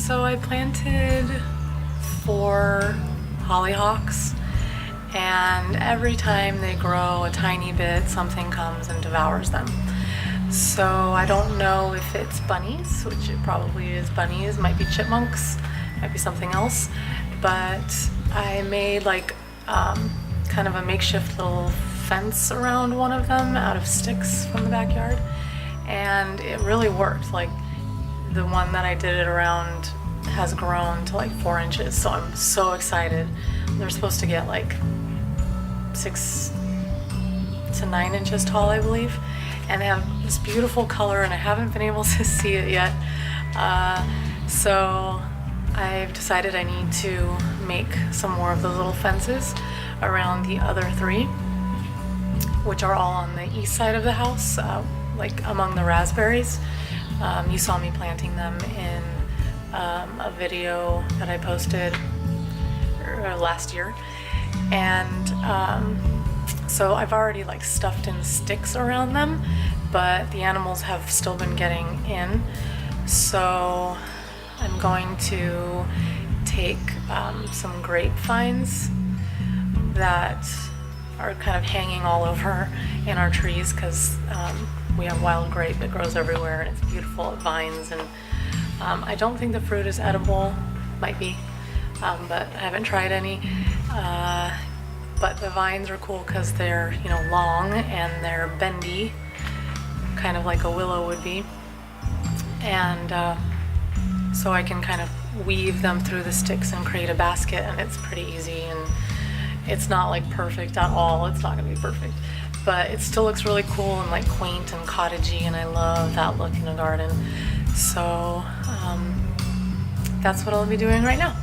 So I planted 4 hollyhocks, and every time they grow a tiny bit, something comes and devours them. So I don't know if it's bunnies, which it probably is bunnies, might be chipmunks, might be something else, but I made like kind of a makeshift little fence around one of them out of sticks from the backyard, and it really worked. Like, the one that I did it around has grown to like 4 inches, so I'm so excited. They're supposed to get like 6 to 9 inches tall, I believe, and they have this beautiful color, and I haven't been able to see it yet. So I've decided I need to make some more of those little fences around the other 3, which are all on the east side of the house, like among the raspberries. You saw me planting them in a video that I posted last year, and so I've already like stuffed in sticks around them, but the animals have still been getting in. So I'm going to take some grapevines that are kind of hanging all over in our trees, because we have wild grape that grows everywhere, and it's beautiful. It vines, and I don't think the fruit is edible. Might be, but I haven't tried any. But the vines are cool because they're, you know, long and they're bendy, kind of like a willow would be. And so I can kind of weave them through the sticks and create a basket, and it's pretty easy, and it's not like perfect at all. It's not gonna be perfect, but it still looks really cool and like quaint and cottagey, and I love that look in a garden. So that's what I'll be doing right now.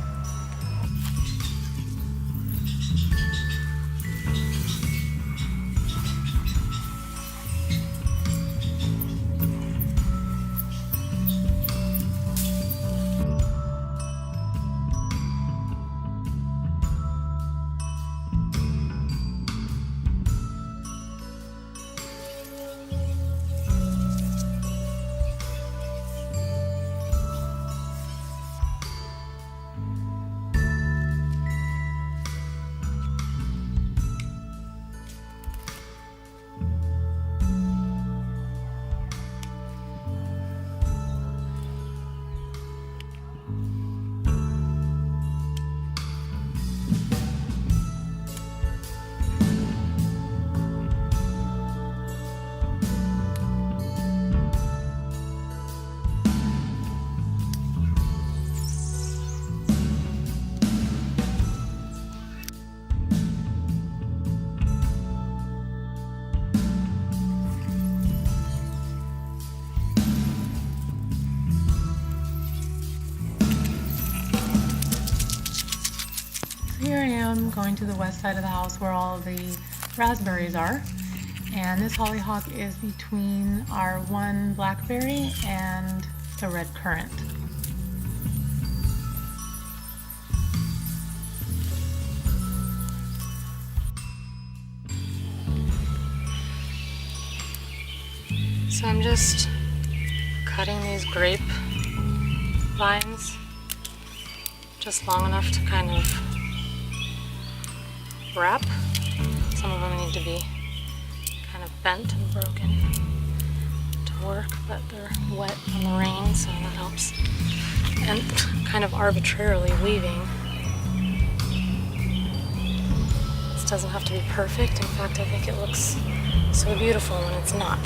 Here I am going to the west side of the house where all the raspberries are, and this hollyhock is between our one blackberry and the red currant. So I'm just cutting these grape vines just long enough to kind of wrap. Some of them need to be kind of bent and broken to work, but they're wet from the rain, so that helps. And kind of arbitrarily weaving. This doesn't have to be perfect. In fact, I think it looks so beautiful when it's not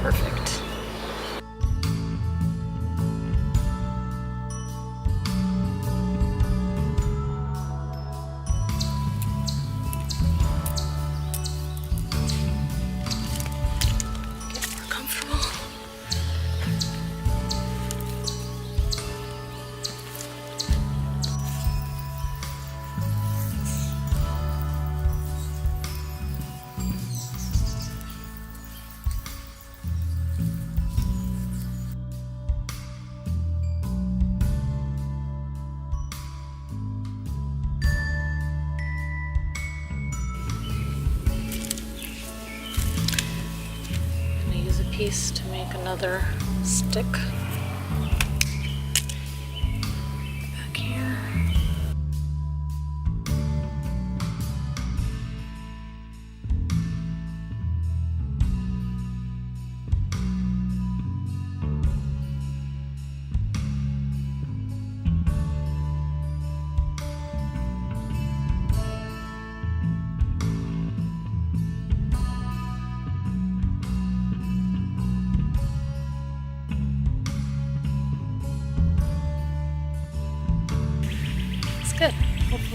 perfect. Piece to make another stick.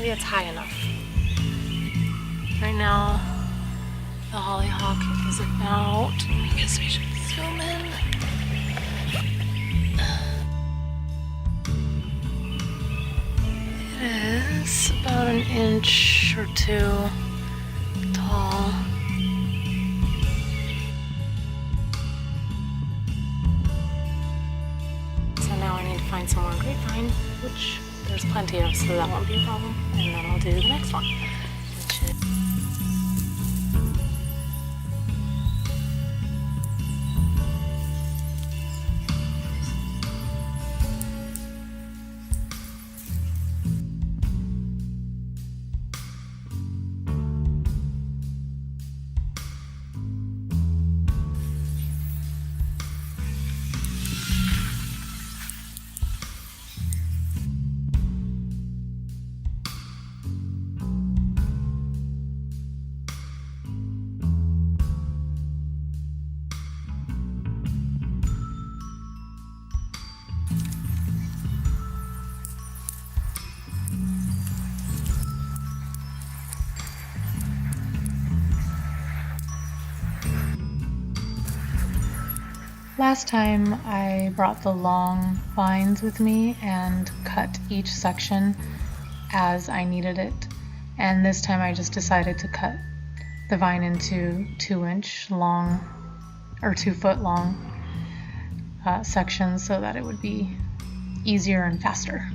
maybe it's high enough. Right now, the hollyhock is about, I guess we should zoom in. It is about an inch or two tall. So now I need to find some more grapevine, which there's plenty of, so that won't be a problem. And then I'll do the next one, which is last time I brought the long vines with me and cut each section as I needed it, and this time I just decided to cut the vine into 2-inch long or 2-foot long sections so that it would be easier and faster.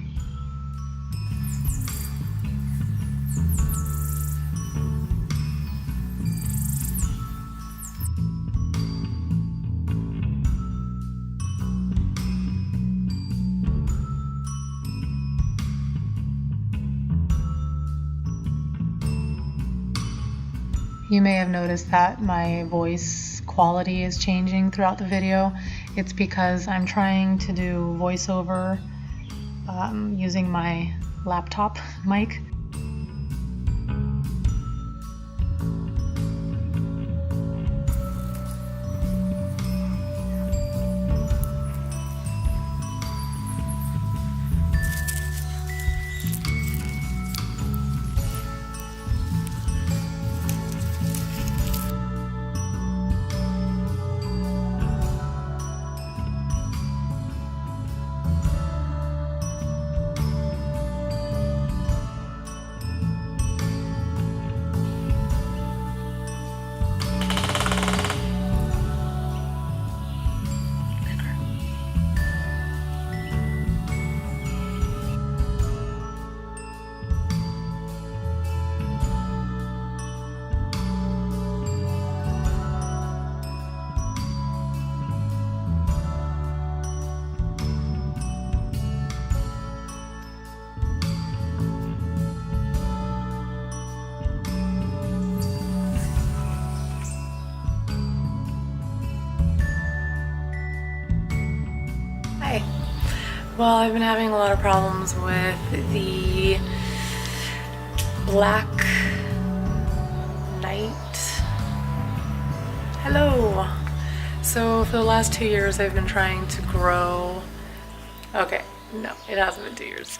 You may have noticed that my voice quality is changing throughout the video. It's because I'm trying to do voiceover using my laptop mic. Hi. Well, I've been having a lot of problems with the black knight. Hello. So for the last 2 years I've been trying to grow, okay, no, it hasn't been 2 years.